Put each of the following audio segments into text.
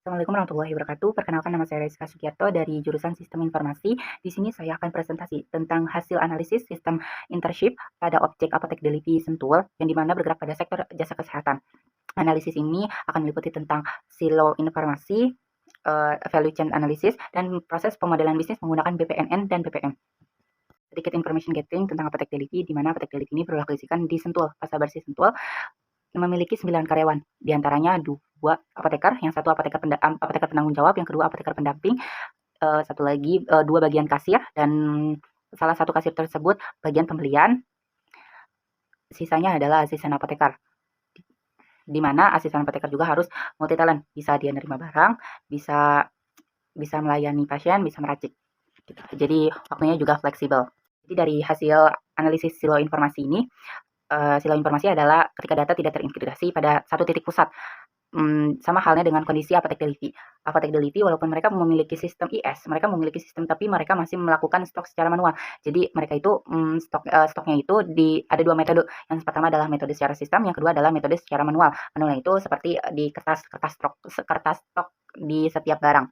Assalamualaikum warahmatullahi wabarakatuh. Perkenalkan, nama saya Rizka Sugiarto dari jurusan Sistem Informasi. Di sini saya akan presentasi tentang hasil analisis sistem internship pada objek Apotek Delipi Sentul yang dimana bergerak pada sektor jasa kesehatan. Analisis ini akan meliputi tentang silo informasi, value chain analysis, dan proses pemodelan bisnis menggunakan BPNN dan BPM. Sedikit information gathering tentang Apotek Delipi, di mana Apotek Delipi ini berlokasikan di Sentul, Pasar Bersih Sentul, memiliki 9 karyawan, diantaranya 2 apoteker, yang satu apoteker penanggung jawab, yang kedua apoteker pendamping, satu lagi 2 bagian kasir, dan salah satu kasir tersebut bagian pembelian, sisanya adalah asisten apoteker. Di mana asisten apoteker juga harus multi talent, bisa dia nerima barang, bisa melayani pasien, bisa meracik. Gitu. Jadi waktunya juga fleksibel. Jadi dari hasil analisis silo informasi ini, silo informasi adalah ketika data tidak terintegrasi pada satu titik pusat. Sama halnya dengan kondisi Apotek Delipi. Apotek Delipi walaupun mereka memiliki sistem IS, mereka memiliki sistem tapi mereka masih melakukan stok secara manual. Jadi mereka itu stoknya itu ada 2 metode. Yang pertama adalah metode secara sistem, yang kedua adalah metode secara manual. Manualnya itu seperti di kertas stok di setiap barang.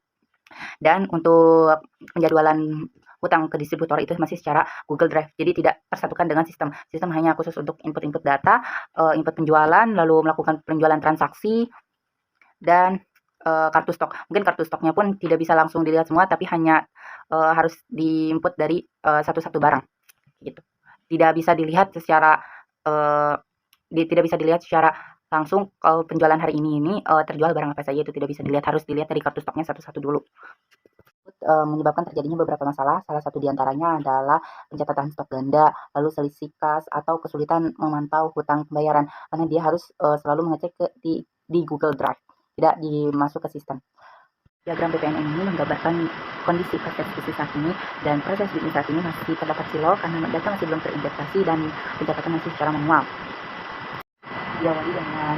Dan untuk penjadwalan hutang ke distributor itu masih secara Google Drive, jadi tidak tersatukan dengan sistem. Sistem hanya khusus untuk input data, input penjualan, lalu melakukan penjualan transaksi, dan kartu stok. Mungkin kartu stoknya pun tidak bisa langsung dilihat semua, tapi hanya harus diinput dari satu-satu barang, gitu. Tidak bisa dilihat secara langsung kalau penjualan hari ini terjual barang apa saja, itu tidak bisa dilihat, harus dilihat dari kartu stoknya satu-satu dulu. Menyebabkan terjadinya beberapa masalah, salah satu diantaranya adalah pencatatan stok ganda, lalu selisih kas, atau kesulitan memantau hutang pembayaran, karena dia harus selalu mengecek di Google Drive, tidak dimasuk ke sistem. Diagram BPNN ini menggambarkan kondisi proses bisnis saat ini, dan proses bisnis saat ini masih terdapat silo karena data masih belum terintegrasi dan pencatatan masih secara manual. Diawali dengan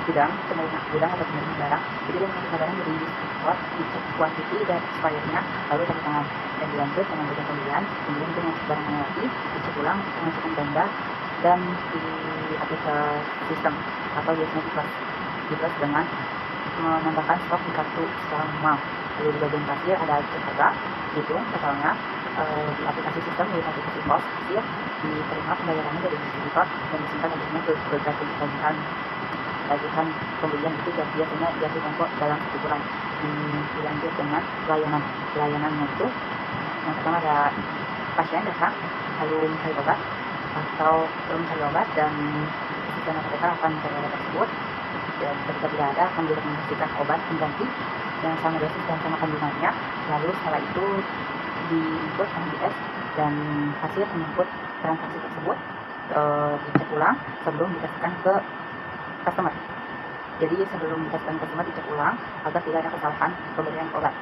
gudang atau pengiriman barang. Jadi dia mengirim barang dari distributor, dicek kuantiti dan expirednya, lalu tanda tangan, dan dilanjut dengan bagian pembelian, kemudian itu mengecek barangnya lagi, dicek ulang, pengecekan ganda, dan diupdate ke sistem atau biasanya di plus dengan menambahkan stok di kartu secara manual. Lalu di bagian kasir ada cek harga, hitung totalnya, di aplikasi sistem, yaitu aplikasi pos kasir, diterima pembayarannya dari distributor dan disimpan nantinya ke tagihan pembelian itu biasanya dilakukan kok dalam 1 bulan. Dilanjut dengan pelayanannya itu yang pertama ada pasien datang lalu mencari obat atau belum mencari obat, dan asisten apoteker akan mencari obat tersebut, dan ketika tidak ada akan direkomendasikan obat pengganti yang sama dosis dan sama kandungannya. Lalu setelah itu diinput MBS dan hasil menginput transaksi tersebut dicek ulang sebelum dikasihkan ke customer. Jadi sebelum dikasihkan customer dicek ulang agar tidak ada kesalahan pemberian obat.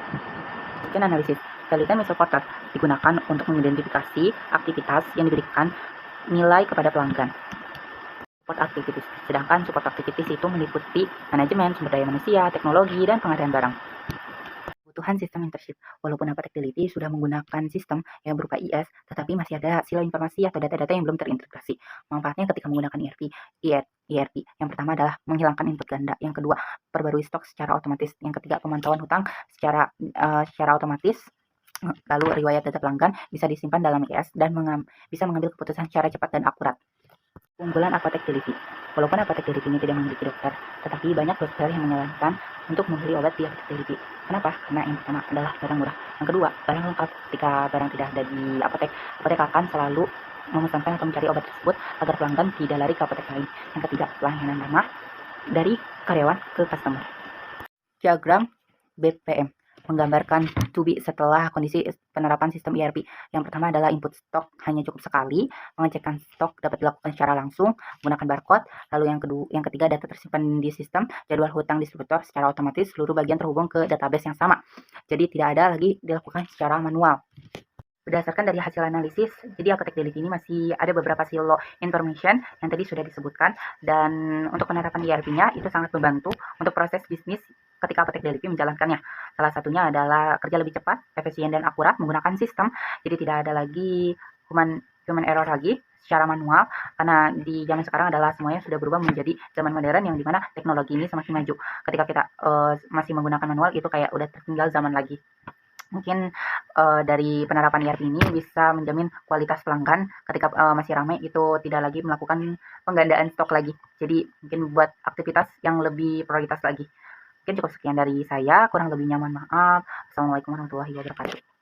Mungkin analisis value chain supporter digunakan untuk mengidentifikasi aktivitas yang diberikan nilai kepada pelanggan. Support activities, sedangkan support activities itu meliputi manajemen, sumber daya manusia, teknologi, dan pengadaan barang. Kebutuhan sistem internship. Walaupun Apotek Delipi sudah menggunakan sistem yang berupa IS, tetapi masih ada silo informasi atau data-data yang belum terintegrasi. Manfaatnya ketika menggunakan ERP. Yang pertama adalah menghilangkan input ganda. Yang kedua, perbarui stok secara otomatis. Yang ketiga, pemantauan hutang secara otomatis. Lalu riwayat data pelanggan bisa disimpan dalam IS dan bisa mengambil keputusan secara cepat dan akurat. Keunggulan Apotek Delipi. Walaupun Apotek Delipi ini tidak memiliki dokter, tetapi banyak dokter yang menyarankan untuk membeli obat di Apotek Delipi. Kenapa? Karena yang pertama adalah barang murah. Yang kedua, barang lengkap. Ketika barang tidak ada di apotek akan selalu memesankan atau mencari obat tersebut agar pelanggan tidak lari ke apotek lain. Yang ketiga, pelayanan ramah dari karyawan ke customer. Diagram BPM menggambarkan to be setelah kondisi penerapan sistem ERP. Yang pertama adalah input stok hanya cukup sekali, pengecekan stok dapat dilakukan secara langsung menggunakan barcode. Lalu yang ketiga, data tersimpan di sistem, jadwal hutang distributor secara otomatis, seluruh bagian terhubung ke database yang sama. Jadi tidak ada lagi dilakukan secara manual. Berdasarkan dari hasil analisis, jadi Apotek Delipi ini masih ada beberapa silo information yang tadi sudah disebutkan, dan untuk penerapan ERP-nya itu sangat membantu untuk proses bisnis ketika Apotek Delipi menjalankannya. Salah satunya adalah kerja lebih cepat, efisien, dan akurat menggunakan sistem, jadi tidak ada lagi human error lagi, secara manual, karena di zaman sekarang adalah semuanya sudah berubah menjadi zaman modern yang dimana teknologi ini semakin maju. Ketika kita masih menggunakan manual, itu kayak udah tertinggal zaman lagi. Mungkin dari penerapan ERP ini bisa menjamin kualitas pelanggan ketika masih ramai, itu tidak lagi melakukan penggandaan stok lagi. Jadi mungkin buat aktivitas yang lebih prioritas lagi. Mungkin cukup sekian dari saya, kurang lebihnya mohon maaf. Assalamualaikum warahmatullahi wabarakatuh.